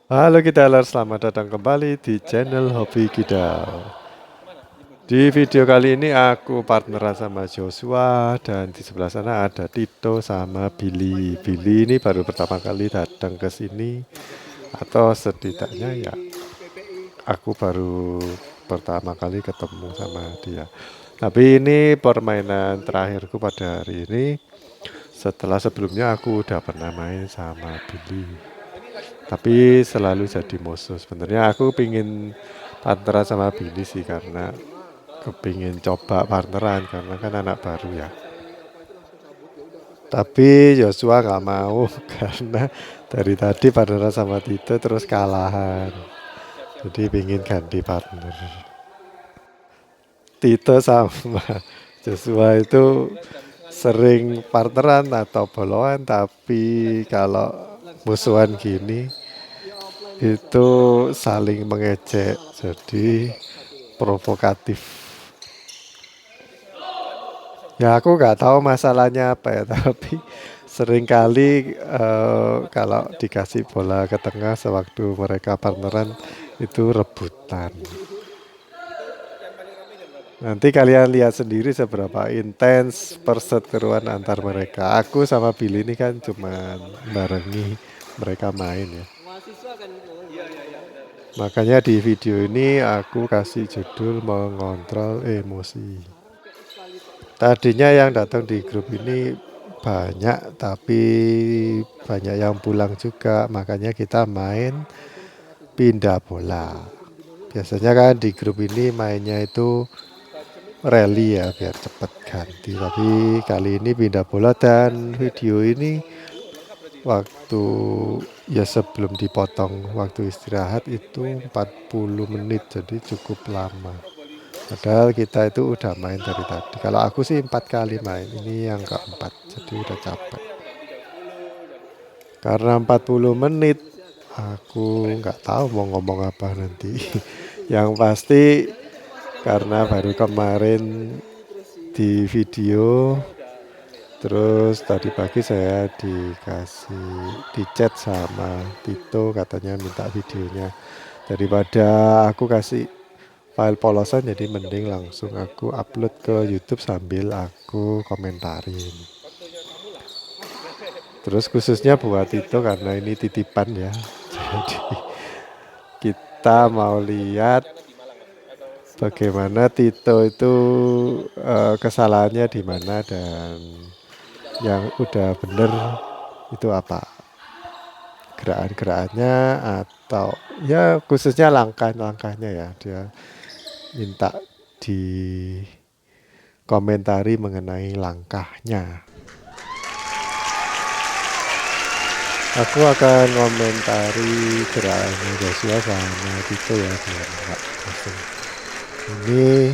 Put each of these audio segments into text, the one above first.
Halo Kidaler, selamat datang kembali di channel Hobi Kidal. Di video kali ini aku partneran sama Joshua dan di sebelah sana ada Tito sama Billy. Billy ini baru pertama kali datang ke sini atau setidaknya ya aku baru pertama kali ketemu sama dia. Tapi ini permainan terakhirku pada hari ini setelah sebelumnya aku udah pernah main sama Billy. Tapi selalu jadi musuh. Sebenarnya aku pingin partneran sama Billy sih karena kepingin coba partneran karena kan anak baru ya. Tapi Joshua nggak mau karena dari tadi partneran sama Tito terus kalahan. Jadi pingin ganti partner. Tito sama Joshua itu sering partneran atau boloan, tapi kalau musuhan gini itu saling mengejek, jadi provokatif. Ya aku nggak tahu masalahnya apa ya, tapi seringkali kalau dikasih bola ke tengah sewaktu mereka partneran itu rebutan. Nanti kalian lihat sendiri seberapa intens perseteruan antar mereka. Aku sama Billy ini kan cuman barengi mereka main ya. Makanya di video ini aku kasih judul mengontrol emosi. Tadinya yang datang di grup ini banyak, tapi banyak yang pulang juga. Makanya kita main pindah bola. Biasanya kan di grup ini mainnya itu rally ya biar cepet ganti. Tapi kali ini pindah bola dan video ini waktu ya sebelum dipotong waktu istirahat itu 40 menit, jadi cukup lama. Padahal kita itu udah main dari tadi. Kalau aku sih 4 kali main, ini yang keempat, jadi udah capek. Karena 40 menit, aku nggak tahu mau ngomong apa nanti. Yang pasti karena baru kemarin di video, terus tadi pagi saya di chat sama Tito katanya minta videonya. Daripada aku kasih file polosan, jadi mending langsung aku upload ke YouTube sambil aku komentarin. Terus khususnya buat Tito karena ini titipan ya. Jadi kita mau lihat bagaimana Tito itu kesalahannya di mana dan yang udah bener itu apa gerakan-gerakannya atau ya khususnya langkah-langkahnya ya, dia minta di komentari mengenai langkahnya. Aku akan komentari gerakannya Joshua sama Tito ya biar enggak kosong. Ini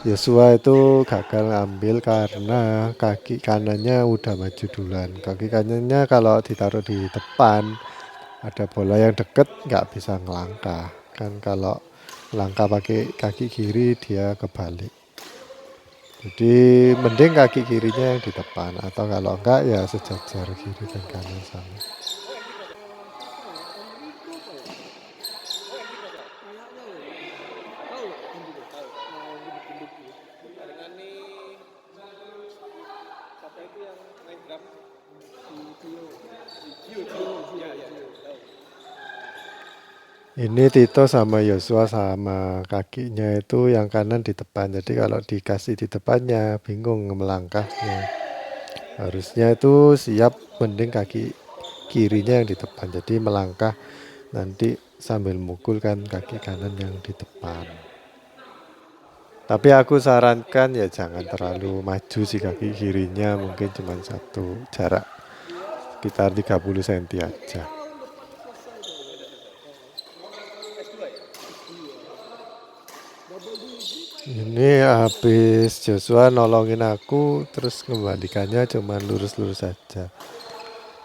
Joshua itu gagal ngambil karena kaki kanannya udah maju duluan. Kaki kanannya kalau ditaruh di depan ada bola yang deket nggak bisa ngelangkah. Kan kalau langkah pakai kaki kiri dia kebalik. Jadi mending kaki kirinya yang di depan atau kalau enggak ya sejajar kiri dan kanan sama. Ini Tito sama Yosua sama kakinya itu yang kanan di depan. Jadi kalau dikasih di depannya bingung melangkahnya. Harusnya itu siap mending kaki kirinya yang di depan. Jadi melangkah nanti sambil mukul kan kaki kanan yang di depan. Tapi aku sarankan ya jangan terlalu maju sih kaki kirinya, mungkin cuma satu jarak sekitar 30 cm aja. Ini habis Joshua nolongin aku terus mengembalikannya cuma lurus-lurus saja.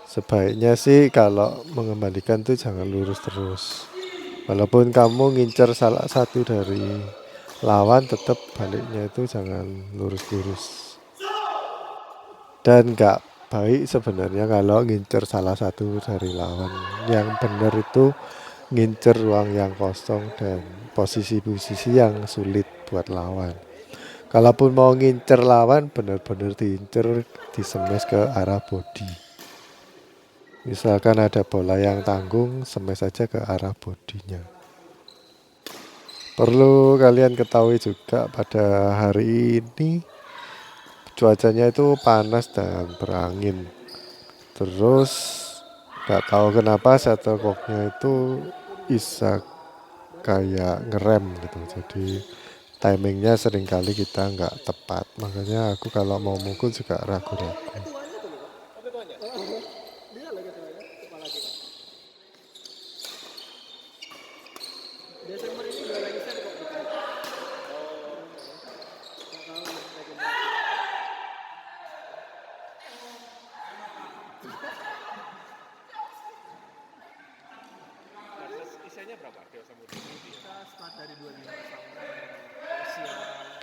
Sebaiknya sih kalau mengembalikan tuh jangan lurus terus. Walaupun kamu ngincer salah satu dari lawan, tetap baliknya itu jangan lurus-lurus. Dan nggak baik sebenarnya kalau ngincer salah satu dari lawan. Yang benar itu ngincer ruang yang kosong dan posisi-posisi yang sulit buat lawan. Kalaupun mau ngincer lawan, benar-benar diincer, disemes ke arah body. Misalkan ada bola yang tanggung, semes saja ke arah bodinya. Perlu kalian ketahui juga pada hari ini cuacanya itu panas dan berangin. Terus nggak tahu kenapa shuttlecocknya itu bisa kayak ngerem gitu. Jadi timingnya seringkali kita nggak tepat. Makanya aku kalau mau mukul juga ragu-ragu.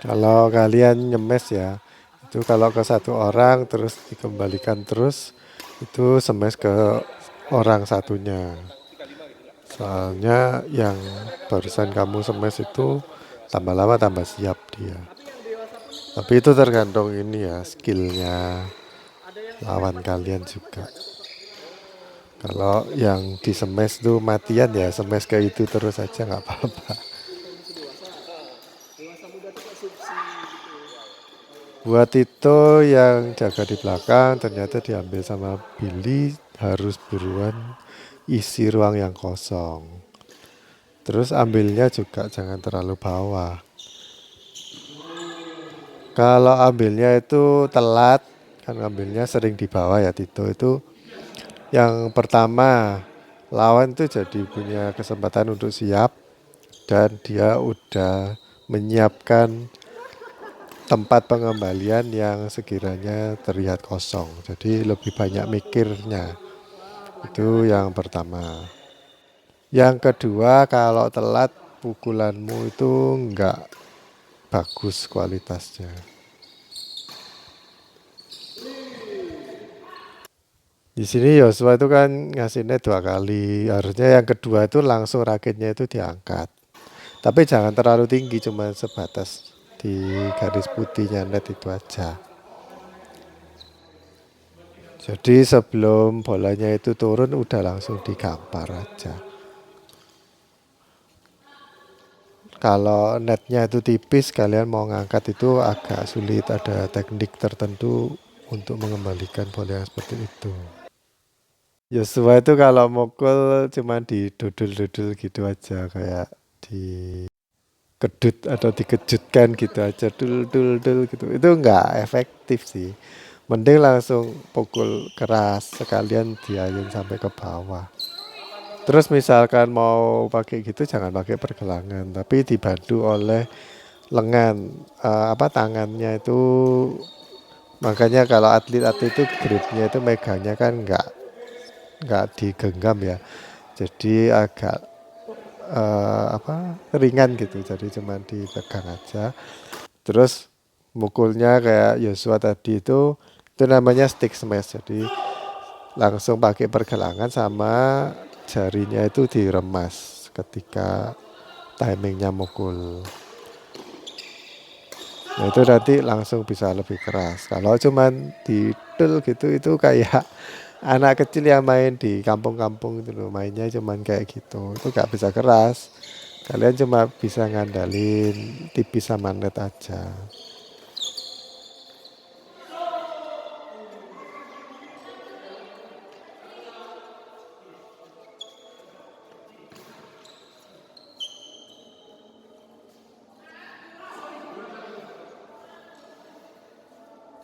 Kalau kalian nyemes ya, itu kalau ke satu orang terus dikembalikan terus, itu semes ke orang satunya. Soalnya yang barusan kamu semes itu tambah lama tambah siap dia. Tapi itu tergantung ini ya, skillnya lawan kalian juga. Kalau yang di semes tuh matian ya, semes ke itu terus aja nggak apa-apa. Buat itu yang jaga di belakang ternyata diambil sama Billy, harus buruan isi ruang yang kosong. Terus ambilnya juga jangan terlalu bawah. Kalau ambilnya itu telat, kan ambilnya sering di bawah ya Tito itu. Yang pertama, lawan tuh jadi punya kesempatan untuk siap dan dia udah menyiapkan tempat pengembalian yang sekiranya terlihat kosong. Jadi lebih banyak mikirnya. Itu yang pertama. Yang kedua, kalau telat pukulanmu itu enggak bagus kualitasnya. Di sini Yosua itu kan ngasihnya 2 kali. Harusnya yang kedua itu langsung raketnya itu diangkat. Tapi jangan terlalu tinggi, cuma sebatas di garis putihnya net itu aja. Jadi sebelum bolanya itu turun udah langsung digampar aja. Kalau netnya itu tipis, kalian mau ngangkat itu agak sulit. Ada teknik tertentu untuk mengembalikan bola yang seperti itu. Yosua itu kalau mukul cuma didudul-dudul gitu aja, kayak dikedut atau dikejutkan gitu aja, dul dul dul gitu. Itu nggak efektif sih. Mending langsung pukul keras sekalian diayun sampai ke bawah. Terus misalkan mau pakai gitu jangan pakai pergelangan, tapi dibantu oleh lengan, tangannya itu. Makanya kalau atlet-atlet itu gripnya itu megangnya kan nggak digenggam ya. Jadi agak ringan gitu. Jadi cuma dipegang aja. Terus mukulnya kayak Yosua tadi itu namanya stick smash. Jadi langsung pakai pergelangan sama jarinya itu diremas ketika timingnya mukul. Nah itu nanti langsung bisa lebih keras. Kalau cuman didel gitu itu kayak anak kecil yang main di kampung-kampung itu loh, mainnya cuman kayak gitu. Itu gak bisa keras. Kalian cuma bisa ngandalin tipis sama net aja.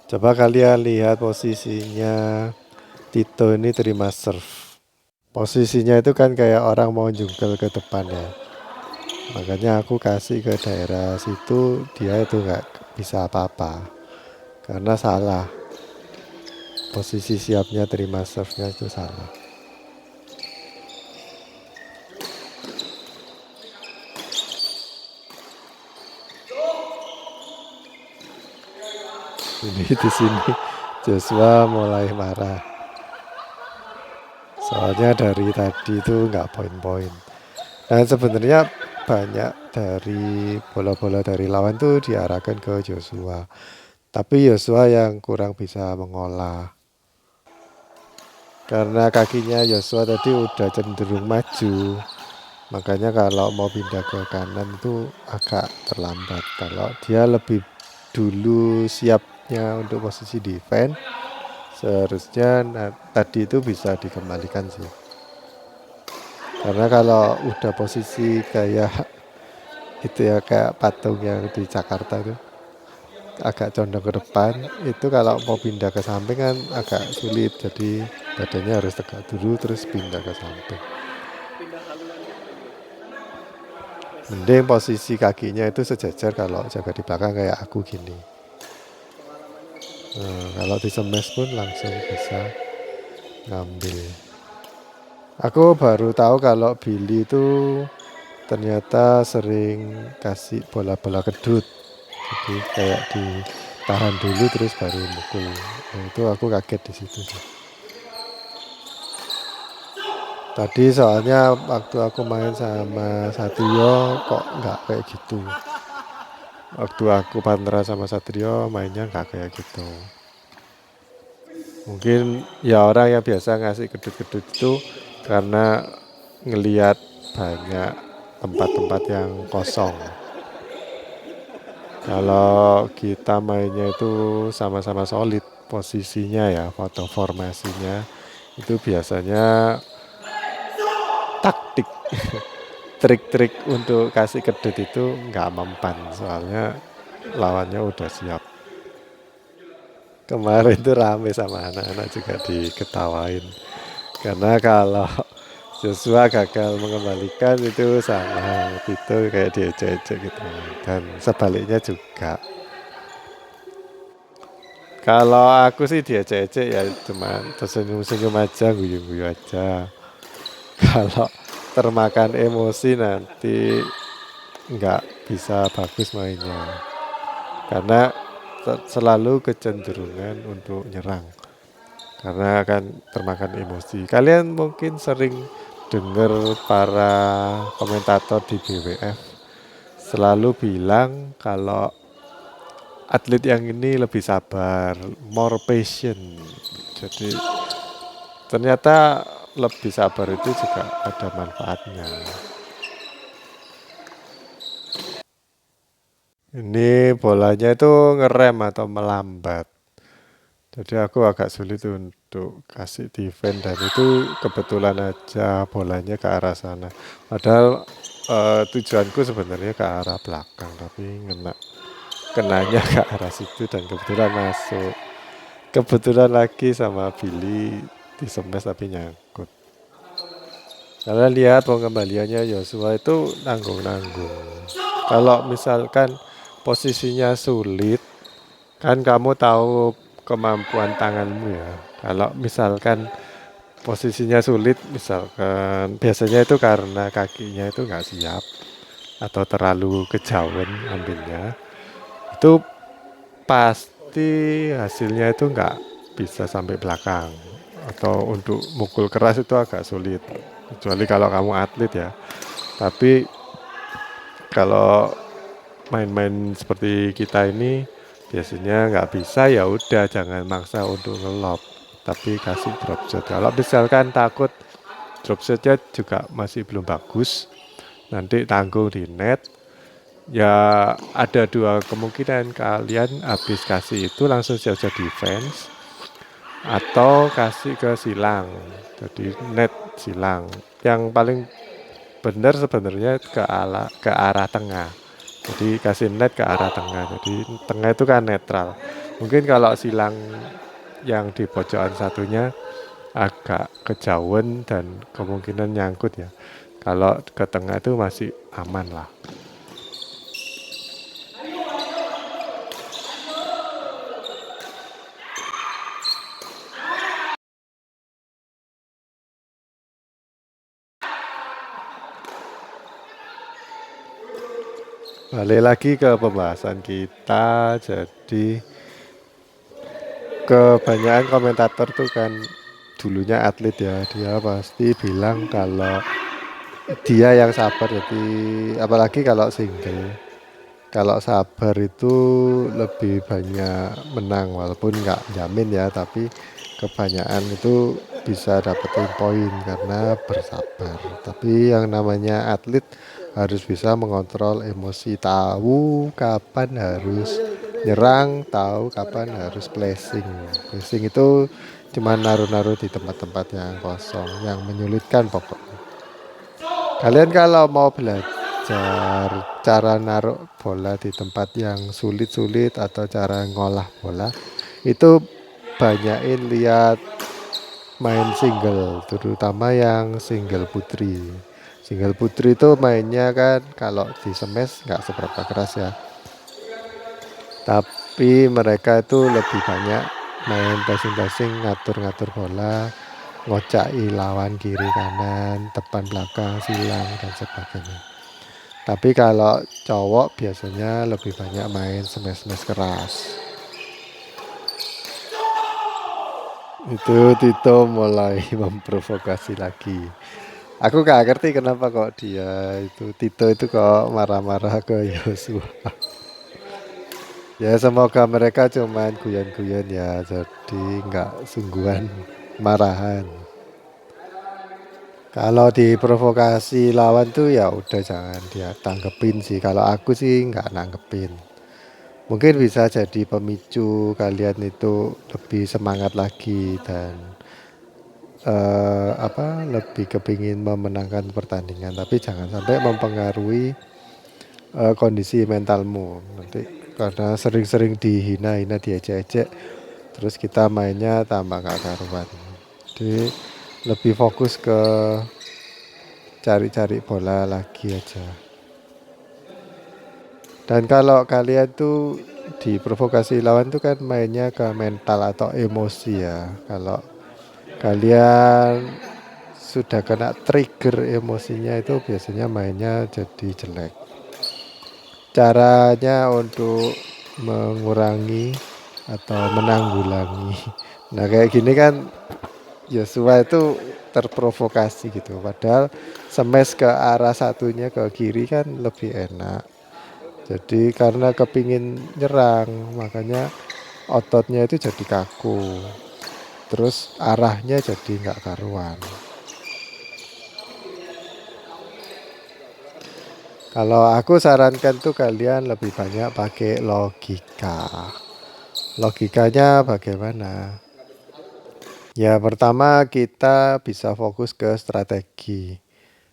Coba kalian lihat posisinya Tito ini terima serve. Posisinya itu kan kayak orang mau jungkel ke depan ya. Makanya aku kasih ke daerah situ, dia itu nggak bisa apa-apa. Karena salah. Posisi siapnya terima serve-nya itu salah. Ini di sini Joshua mulai marah. Soalnya dari tadi itu nggak poin-poin. Dan sebenarnya banyak dari bola-bola dari lawan tuh diarahkan ke Joshua. Tapi Joshua yang kurang bisa mengolah. Karena kakinya Joshua tadi udah cenderung maju. Makanya kalau mau pindah ke kanan itu agak terlambat. Kalau dia lebih dulu siapnya untuk posisi defense, seharusnya tadi itu bisa dikembalikan sih. Karena kalau udah posisi kayak itu ya kayak patung yang di Jakarta itu agak condong ke depan, itu kalau mau pindah ke samping kan agak sulit. Jadi badannya harus tegak dulu terus pindah ke samping. Mending posisi kakinya itu sejajar kalau jaga di belakang kayak aku gini. Kalau di smash pun langsung bisa ngambil. Aku baru tahu kalau Billy itu ternyata sering kasih bola-bola kedut. Jadi kayak ditahan dulu terus baru mukul. Nah, itu aku kaget di situ sih. Tadi soalnya waktu aku main sama Satrio kok nggak kayak gitu. Waktu aku partneran sama Satrio mainnya nggak kayak gitu. Mungkin ya orang yang biasa ngasih kedut-kedut itu karena ngelihat banyak tempat-tempat yang kosong. Kalau kita mainnya itu sama-sama solid posisinya ya, foto formasinya itu biasanya taktik trik-trik untuk kasih kedut itu nggak mempan soalnya lawannya udah siap. Kemarin tuh rame sama anak-anak juga diketawain karena kalau Joshua gagal mengembalikan itu sama Tito kayak diejek-ejek gitu dan sebaliknya juga. Kalau aku sih diejek-ejek ya cuma tersenyum-senyum aja, guyu-guyu aja. Kalau termakan emosi nanti nggak bisa bagus mainnya karena selalu kecenderungan untuk nyerang karena akan termakan emosi. Kalian mungkin sering dengar para komentator di BWF selalu bilang kalau atlet yang ini lebih sabar, more patient. Jadi ternyata lebih sabar itu juga ada manfaatnya. Ini bolanya itu ngerem atau melambat. Jadi aku agak sulit untuk kasih defense dan itu kebetulan aja bolanya ke arah sana. Padahal tujuanku sebenarnya ke arah belakang tapi kenanya ke arah situ dan kebetulan masuk. Kebetulan lagi sama Billy di smash tapi nyangkut. Karena lihat pengembaliannya Joshua itu nanggung-nanggung. Kalau misalkan posisinya sulit, kan kamu tahu kemampuan tanganmu ya. Kalau misalkan posisinya sulit, misalkan biasanya itu karena kakinya itu nggak siap atau terlalu kejauhan ambilnya, itu pasti hasilnya itu nggak bisa sampai belakang atau untuk mukul keras itu agak sulit. Kecuali kalau kamu atlet ya. Tapi kalau main-main seperti kita ini biasanya nggak bisa ya udah jangan maksa untuk ngelop tapi kasih drop shot. Kalau misalkan takut drop shotnya juga masih belum bagus nanti tanggung di net ya ada dua kemungkinan kalian habis kasih itu langsung siap-siap defense atau kasih ke silang jadi net silang yang paling benar sebenarnya ke arah tengah. Jadi kasih net ke arah tengah. Jadi tengah itu kan netral. Mungkin kalau silang yang di pojokan satunya agak kejauhan dan kemungkinan nyangkut ya. Kalau ke tengah itu masih aman lah. Balik lagi ke pembahasan kita. Jadi kebanyakan komentator tuh kan dulunya atlet ya, dia pasti bilang kalau dia yang sabar, jadi apalagi kalau single. Kalau sabar itu lebih banyak menang walaupun nggak jamin ya, tapi kebanyakan itu bisa dapetin poin karena bersabar. Tapi yang namanya atlet harus bisa mengontrol emosi, tahu kapan harus nyerang, tahu kapan harus flashing. Flashing itu cuma naruh-naruh di tempat-tempat yang kosong, yang menyulitkan pokoknya. Kalian kalau mau belajar cara naruh bola di tempat yang sulit-sulit atau cara ngolah bola, itu banyakin lihat main single, terutama yang single putri. Single putri itu mainnya kan kalau di smash nggak seberapa keras ya, tapi mereka itu lebih banyak main passing-passing, ngatur-ngatur bola, ngocai lawan kiri kanan, depan belakang, silang dan sebagainya. Tapi kalau cowok biasanya lebih banyak main smash-smash keras. Itu Tito mulai memprovokasi lagi. Aku gak ngerti kenapa kok dia itu Tito itu kok marah-marah ke Yosua. Ya semoga mereka cuman guyon-guyon ya, jadi nggak sungguhan marahan. Kalau diprovokasi lawan tuh ya udah jangan dia tanggepin sih. Kalau aku sih nggak nanggepin. Mungkin bisa jadi pemicu kalian itu lebih semangat lagi dan lebih kepingin memenangkan pertandingan. Tapi jangan sampai mempengaruhi kondisi mentalmu nanti karena sering-sering dihina-hina diejek-ejek terus kita mainnya tambah gak karuan. Jadi lebih fokus ke cari-cari bola lagi aja. Dan kalau kalian tuh diprovokasi lawan tuh kan mainnya ke mental atau emosi ya. Kalau kalian sudah kena trigger emosinya itu biasanya mainnya jadi jelek. Caranya untuk mengurangi atau menanggulangi. Nah kayak gini kan Joshua itu terprovokasi gitu. Padahal smash ke arah satunya ke kiri kan lebih enak. Jadi karena kepingin nyerang makanya ototnya itu jadi kaku. Terus arahnya jadi nggak karuan. Kalau aku sarankan tuh kalian lebih banyak pakai logika. Logikanya bagaimana? Ya pertama kita bisa fokus ke strategi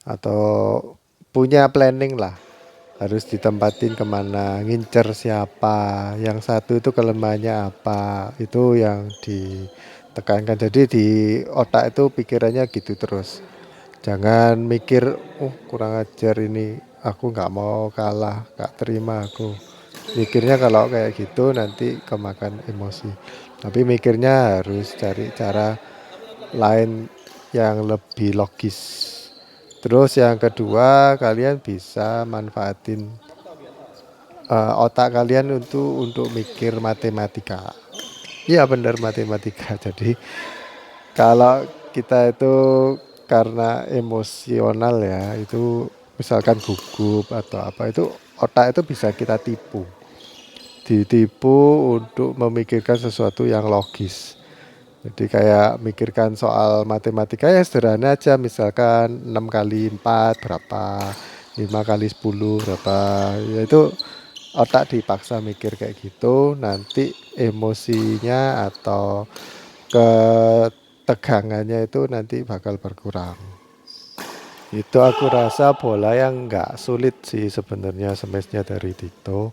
atau punya planning lah. Harus ditempatin kemana, ngincer siapa, yang satu itu kelemahannya apa, itu yang ditekankan. Jadi di otak itu pikirannya gitu terus. Jangan mikir, kurang ajar ini, aku nggak mau kalah, nggak terima aku. Mikirnya kalau kayak gitu nanti kemakan emosi. Tapi mikirnya harus cari cara lain yang lebih logis. Terus yang kedua, kalian bisa manfaatin otak kalian untuk mikir matematika. Iya benar matematika. Jadi kalau kita itu karena emosional ya, itu misalkan gugup atau apa itu otak itu bisa kita tipu. Ditipu untuk memikirkan sesuatu yang logis. Jadi kayak mikirkan soal matematika ya sederhana aja, misalkan 6 kali 4 berapa, 5 kali 10 berapa. Ya itu otak dipaksa mikir kayak gitu, nanti emosinya atau ketegangannya itu nanti bakal berkurang. Itu aku rasa bola yang nggak sulit sih sebenarnya smashnya dari Tito.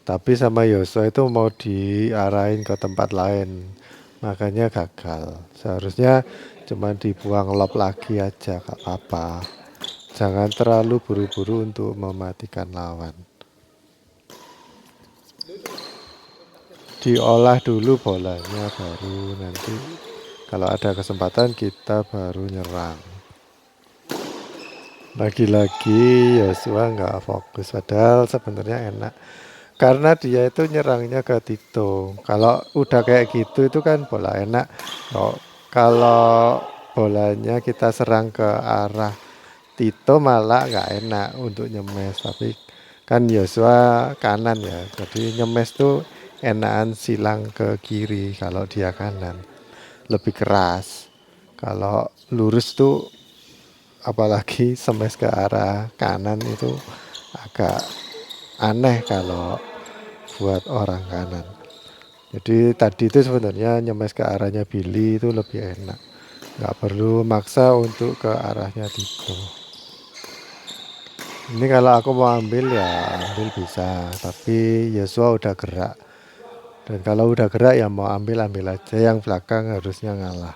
Tapi sama Yoso itu mau diarahin ke tempat lain. Makanya gagal. Seharusnya cuma dibuang lob lagi aja, gak apa-apa. Jangan terlalu buru-buru untuk mematikan lawan. Diolah dulu bolanya baru nanti kalau ada kesempatan kita baru nyerang. Lagi-lagi Yosua nggak fokus padahal sebenarnya enak karena dia itu nyerangnya ke Tito. Kalau udah kayak gitu itu kan bola enak. Oh, kalau bolanya kita serang ke arah Tito malah nggak enak untuk nyemes. Tapi kan Yosua kanan ya. Jadi nyemes tuh enakan silang ke kiri kalau dia kanan. Lebih keras. Kalau lurus tuh apalagi smash ke arah kanan itu agak aneh kalau buat orang kanan. Jadi tadi itu sebenarnya nyemes ke arahnya Billy itu lebih enak. Nggak perlu maksa untuk ke arahnya Tito. Ini kalau aku mau ambil ya ambil bisa, tapi Yesua udah gerak. Dan kalau udah gerak ya mau ambil ambil aja, yang belakang harusnya ngalah.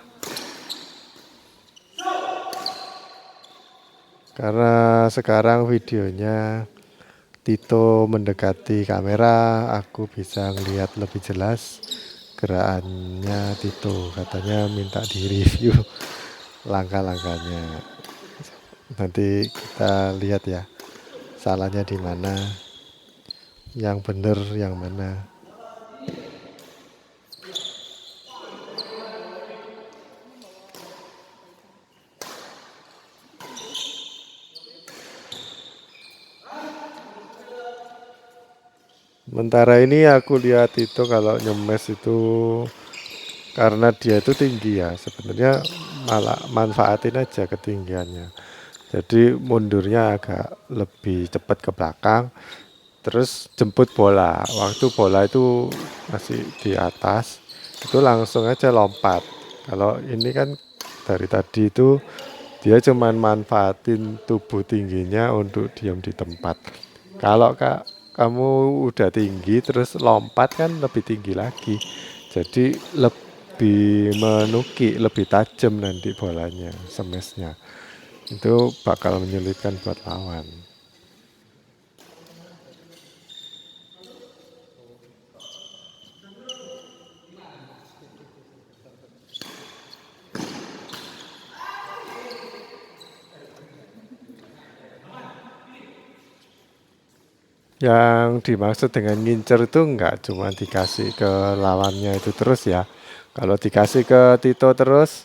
Karena sekarang videonya Tito mendekati kamera, aku bisa ngelihat lebih jelas gerakannya Tito. Katanya minta di review langkah-langkahnya. Nanti kita lihat ya, salahnya di mana, yang bener yang mana. Sementara ini aku lihat itu kalau nyemes itu karena dia itu tinggi ya, sebenarnya malah manfaatin aja ketinggiannya. Jadi mundurnya agak lebih cepat ke belakang, terus jemput bola. Waktu bola itu masih di atas, itu langsung aja lompat. Kalau ini kan dari tadi itu dia cuman manfaatin tubuh tingginya untuk diam di tempat. Kalau kamu udah tinggi terus lompat kan lebih tinggi lagi. Jadi lebih menukik, lebih tajam nanti bolanya, smashnya. Itu bakal menyulitkan buat lawan. Yang dimaksud dengan ngincer itu enggak cuma dikasih ke lawannya itu terus ya. Kalau dikasih ke Tito terus,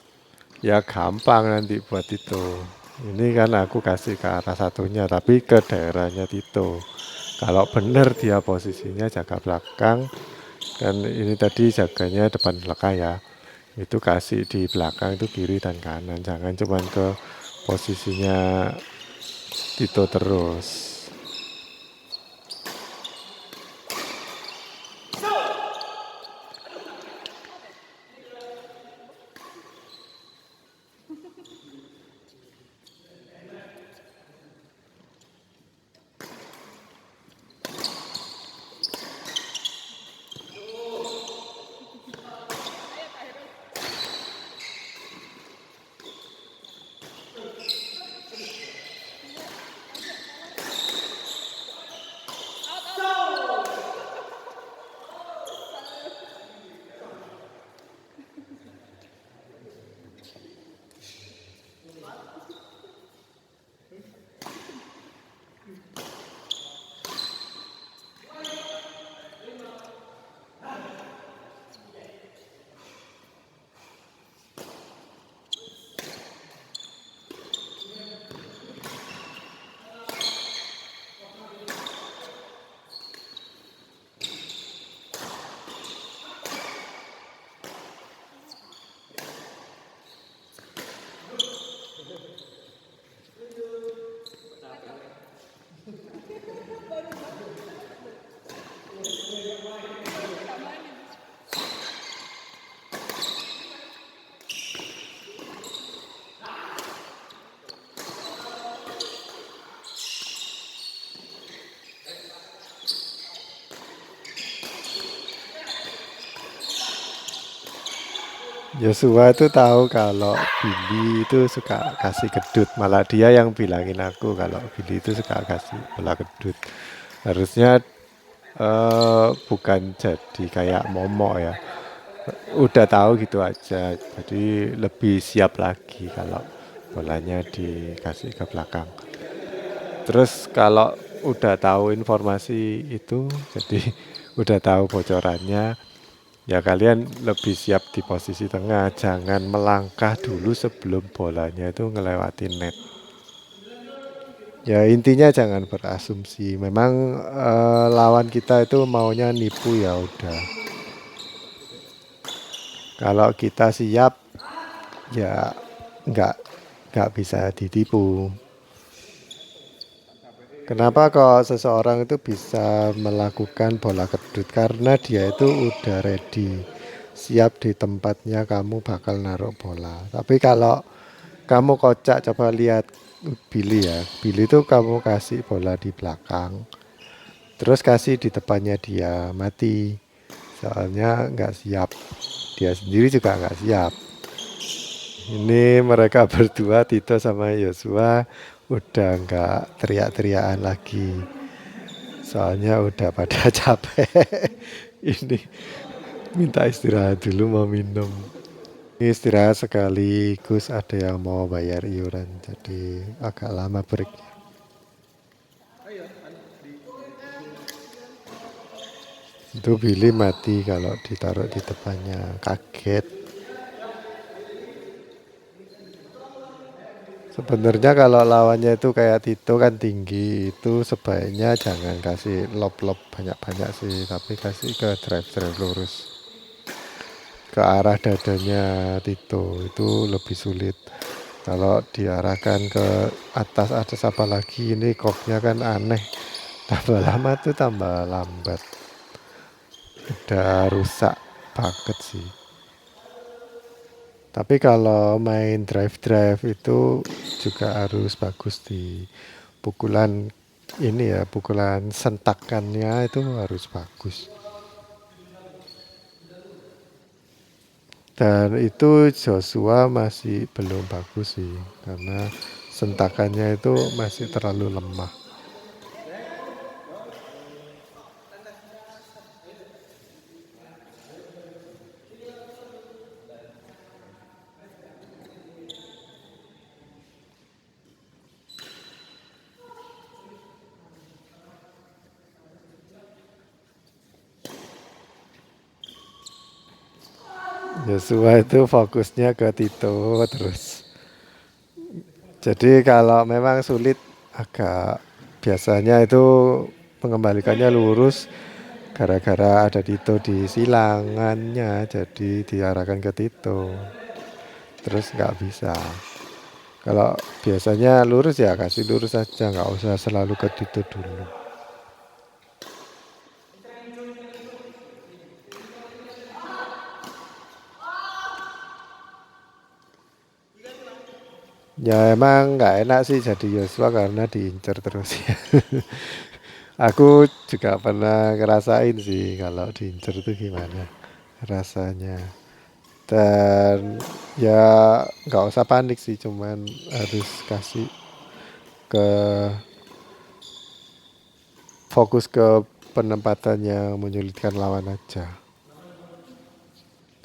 ya gampang nanti buat Tito. Ini kan aku kasih ke arah satunya, tapi ke daerahnya Tito. Kalau benar dia posisinya jaga belakang, kan ini tadi jaganya depan belakang ya. Itu kasih di belakang itu kiri dan kanan, jangan cuma ke posisinya Tito terus. Joshua itu tahu kalau Billy itu suka kasih kedut. Malah dia yang bilangin aku kalau Billy itu suka kasih bola kedut. Harusnya bukan jadi kayak momok ya. Udah tahu gitu aja. Jadi lebih siap lagi kalau bolanya dikasih ke belakang. Terus kalau udah tahu informasi itu, jadi udah tahu bocorannya, ya kalian lebih siap di posisi tengah, jangan melangkah dulu sebelum bolanya itu ngelewati net. Ya intinya jangan berasumsi. Memang lawan kita itu maunya nipu ya udah. Kalau kita siap ya nggak nggak bisa ditipu. Kenapa kok seseorang itu bisa melakukan bola kedut? Karena dia itu udah ready, siap di tempatnya kamu bakal naruh bola. Tapi kalau kamu kocak, coba lihat Billy ya. Billy itu kamu kasih bola di belakang, terus kasih di depannya dia, mati. Soalnya nggak siap. Dia sendiri juga nggak siap. Ini mereka berdua, Tito sama Yosua, udah nggak teriak-teriakan lagi. Soalnya udah pada capek. Ini minta istirahat dulu, mau minum. Ini istirahat sekaligus ada yang mau bayar iuran, jadi agak lama break. Itu Billy mati kalau ditaruh di depannya, kaget. Sebenarnya kalau lawannya itu kayak Tito kan tinggi, itu sebaiknya jangan kasih lob-lob banyak-banyak sih, tapi kasih ke drive-drive lurus. Ke arah dadanya Tito itu lebih sulit. Kalau diarahkan ke atas apalagi ini koknya kan aneh. Tambah lama tuh tambah lambat. Udah rusak banget sih. Tapi kalau main drive-drive itu juga harus bagus di pukulan ini ya, pukulan sentakannya itu harus bagus. Dan itu Joshua masih belum bagus sih, karena sentakannya itu masih terlalu lemah. Joshua itu fokusnya ke Tito terus. Jadi kalau memang sulit, agak biasanya itu mengembalikannya lurus gara-gara ada Tito di silangannya, jadi diarahkan ke Tito. Terus nggak bisa. Kalau biasanya lurus ya kasih lurus aja, nggak usah selalu ke Tito dulu. Ya emang nggak enak sih jadi Yosua karena diincar terus ya. Aku juga pernah ngerasain sih kalau diincar itu gimana rasanya. Dan ya nggak usah panik sih, cuman harus kasih ke fokus ke penempatan yang menyulitkan lawan aja.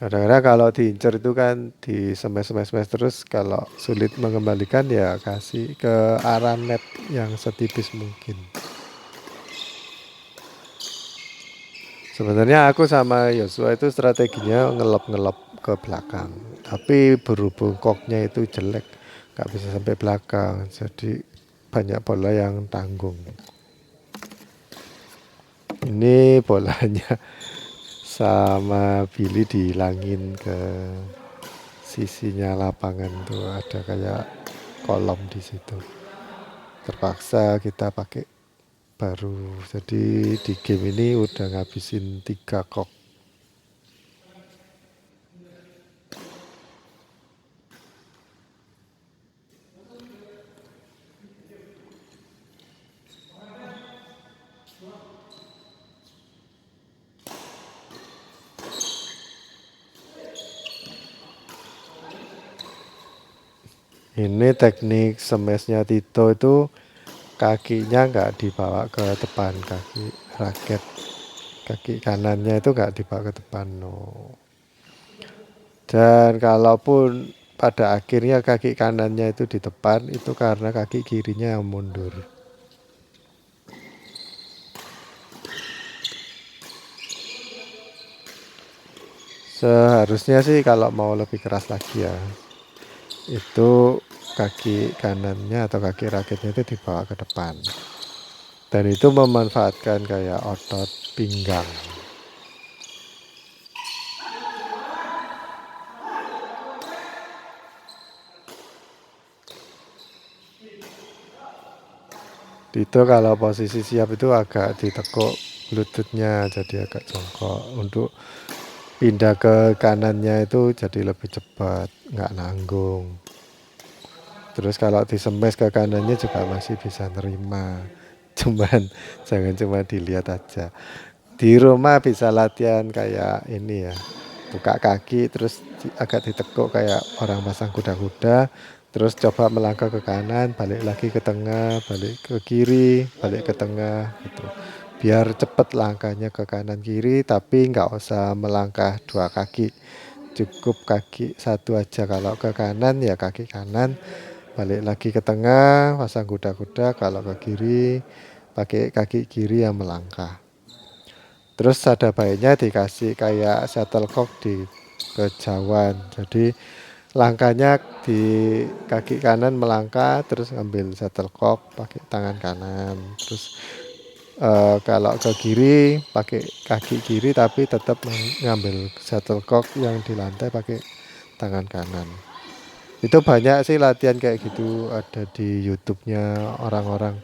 Kadang-kadang kalau diincar itu kan di smash terus, kalau sulit mengembalikan ya kasih ke arah net yang setipis mungkin. Sebenarnya aku sama Yosua itu strateginya ngelop-ngelop ke belakang. Tapi berhubung koknya itu jelek, nggak bisa sampai belakang. Jadi banyak bola yang tanggung. Ini bolanya sama Billy dihilangin ke sisinya lapangan tuh, ada kayak kolom di situ. Terpaksa kita pakai baru. Jadi di game ini udah ngabisin 3 kok. Ini teknik smashnya Tito itu kakinya nggak dibawa ke depan, kaki raket kaki kanannya itu nggak dibawa ke depan, no. Dan kalaupun pada akhirnya kaki kanannya itu di depan, itu karena kaki kirinya yang mundur. Seharusnya sih kalau mau lebih keras lagi ya, itu kaki kanannya atau kaki raketnya itu dibawa ke depan. Dan itu memanfaatkan kayak otot pinggang. Itu kalau posisi siap itu agak ditekuk lututnya jadi agak jongkok. Untuk pindah ke kanannya itu jadi lebih cepat, nggak nanggung. Terus kalau disemes ke kanannya juga masih bisa nerima. Cuman jangan cuma dilihat aja. Di rumah bisa latihan kayak ini ya. Buka kaki terus agak ditekuk kayak orang pasang kuda-kuda. Terus coba melangkah ke kanan, balik lagi ke tengah, balik ke kiri, balik ke tengah gitu. Biar cepet langkahnya ke kanan kiri tapi nggak usah melangkah dua kaki. Cukup kaki satu aja. Kalau ke kanan ya kaki kanan, balik lagi ke tengah, pasang kuda-kuda. Kalau ke kiri pakai kaki kiri yang melangkah. Terus ada baiknya dikasih kayak shuttlecock di kejauhan. Jadi langkahnya di kaki kanan melangkah, terus ngambil shuttlecock pakai tangan kanan. Terus kalau ke kiri pakai kaki kiri tapi tetap ngambil shuttlecock yang di lantai pakai tangan kanan. Itu banyak sih latihan kayak gitu ada di YouTube-nya orang-orang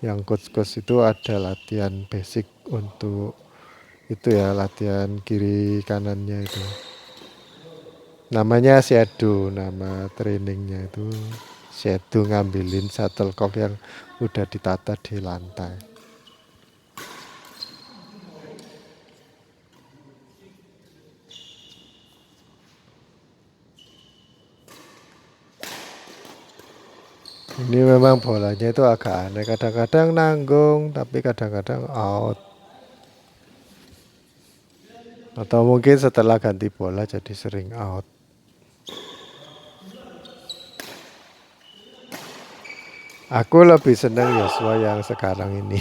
yang coach-coach itu ada latihan basic untuk itu ya latihan kiri kanannya itu. Namanya shadow, nama trainingnya itu shadow ngambilin shuttlecock yang udah ditata di lantai. Ini memang bolanya itu agak aneh, kadang-kadang nanggung tapi kadang-kadang out. Atau mungkin setelah ganti bola jadi sering out. Aku lebih senang Yosua yang sekarang ini.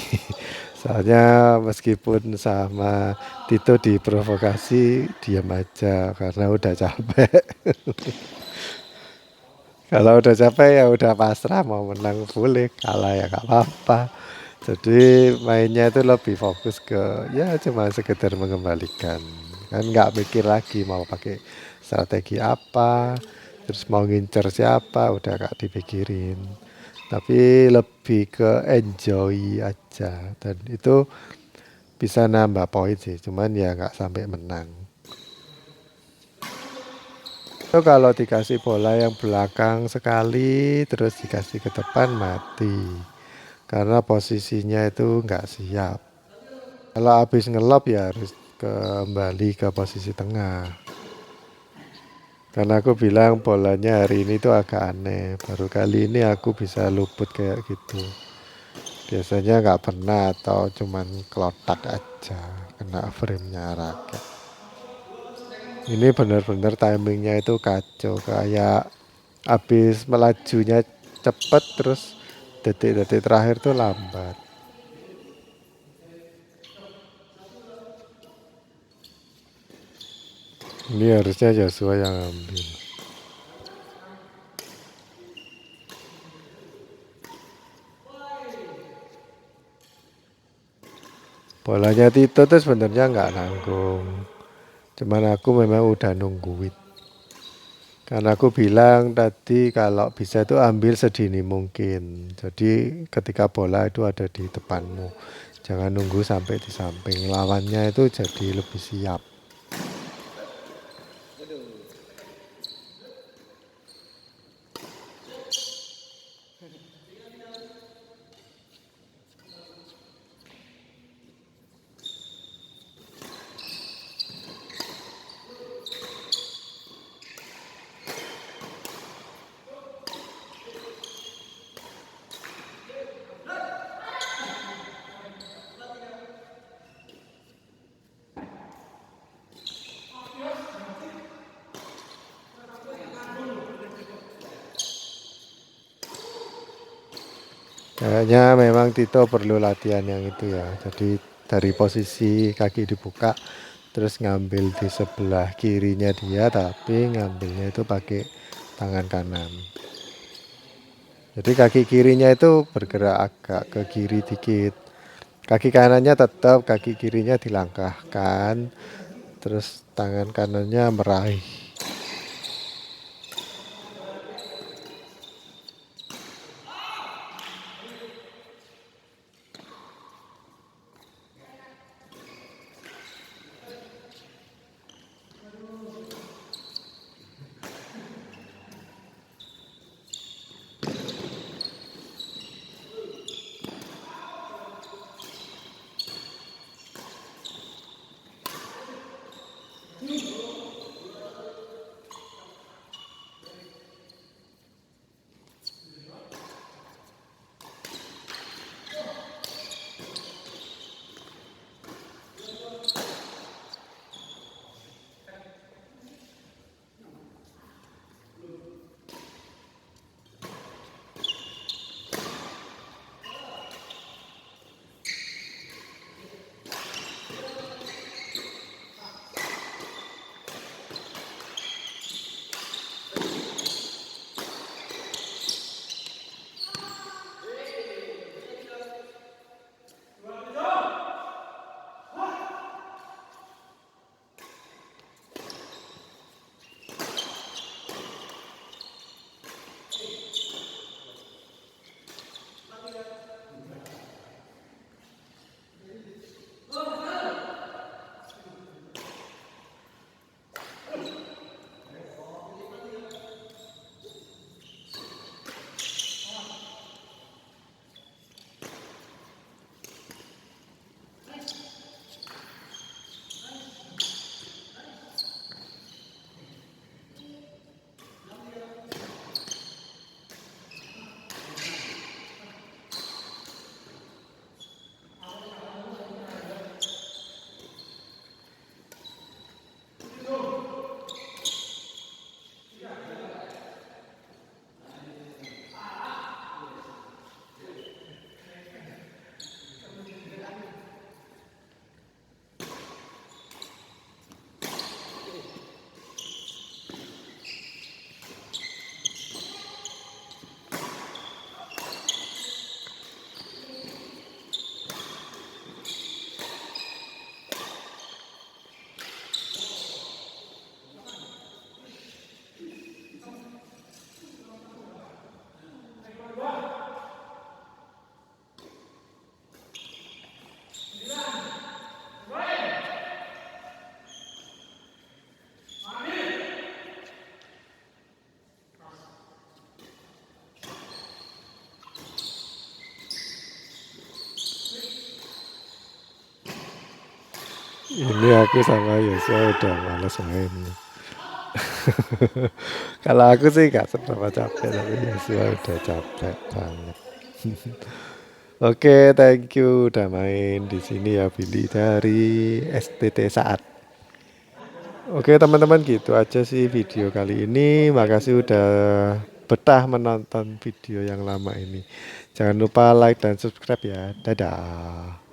Soalnya meskipun sama Tito diprovokasi, diam aja karena udah capek. Kalau udah capek ya udah pasrah, mau menang boleh, kalah ya gak apa-apa. Jadi mainnya itu lebih fokus ke ya cuma sekedar mengembalikan. Kan nggak mikir lagi mau pakai strategi apa, terus mau ngincer siapa, udah gak dipikirin. Tapi lebih ke enjoy aja dan itu bisa nambah poin sih, cuman ya nggak sampai menang. Itu kalau dikasih bola yang belakang sekali terus dikasih ke depan mati. Karena posisinya itu nggak siap. Kalau habis ngelop ya harus kembali ke posisi tengah. Karena aku bilang bolanya hari ini tuh agak aneh. Baru kali ini aku bisa luput kayak gitu. Biasanya nggak pernah atau cuman kelotak aja kena frame-nya raket. Ini benar-benar timingnya itu kacau kayak habis melajunya cepet terus detik-detik terakhir tuh lambat. Ini harusnya Joshua yang ambil. Bolanya Tito tuh sebenarnya nggak nanggung. Cuman aku memang udah nungguin. Karena aku bilang tadi kalau bisa itu ambil sedini mungkin. Jadi ketika bola itu ada di depanmu. Jangan nunggu sampai di samping. Lawannya itu jadi lebih siap. Kayaknya memang Tito perlu latihan yang itu ya. Jadi dari posisi kaki dibuka terus ngambil di sebelah kirinya dia, tapi ngambilnya itu pakai tangan kanan. Jadi kaki kirinya itu bergerak agak ke kiri dikit. Kaki kanannya tetap, kaki kirinya dilangkahkan, terus tangan kanannya meraih. Ini aku sama Yosua udah males main. Kalau aku sih gak seberapa capek, tapi Yosua udah capek banget. Oke, thank you udah main di sini ya Billy dari STT Saat. Oke teman-teman, gitu aja sih video kali ini. Makasih udah betah menonton video yang lama ini. Jangan lupa like dan subscribe ya. Dadah.